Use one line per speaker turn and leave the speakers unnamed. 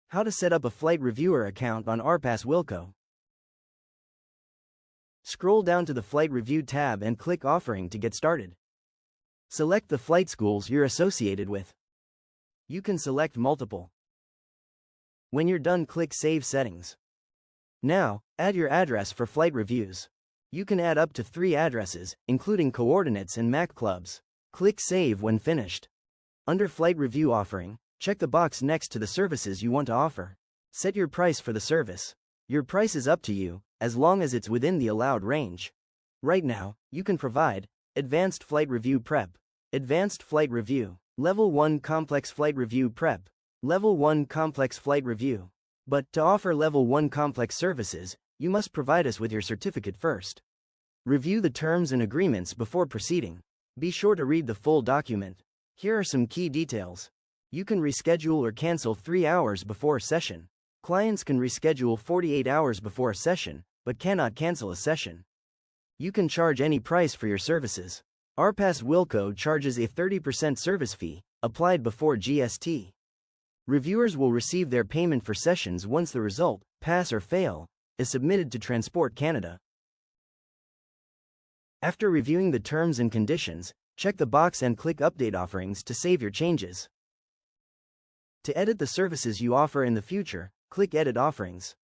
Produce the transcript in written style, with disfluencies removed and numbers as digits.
How to set up a flight reviewer account on RPAS Wilco. Scroll down to the Flight Review tab and click Offering to get started. Select the flight schools you're associated with. You can select multiple. When you're done, click Save Settings. Now, add your address for flight reviews. You can add up to 3 addresses, including coordinates and MAC clubs. Click Save when finished. Under Flight Review Offering, check the box next to the services you want to offer. Set your price for the service. Your price is up to you, as long as it's within the allowed range. Right now, you can provide Advanced Flight Review Prep, Advanced Flight Review, Level 1 Complex Flight Review Prep, Level 1 Complex Flight Review. But to offer Level 1 complex services, you must provide us with your certificate first. Review the terms and agreements before proceeding. Be sure to read the full document. Here are some key details. You can reschedule or cancel 3 hours before a session. Clients can reschedule 48 hours before a session, but cannot cancel a session. You can charge any price for your services. RPAS Wilco charges a 30% service fee, applied before GST. Reviewers will receive their payment for sessions once the result, pass or fail, is submitted to Transport Canada. After reviewing the terms and conditions, check the box and click Update Offerings to save your changes. To edit the services you offer in the future, click Edit Offerings.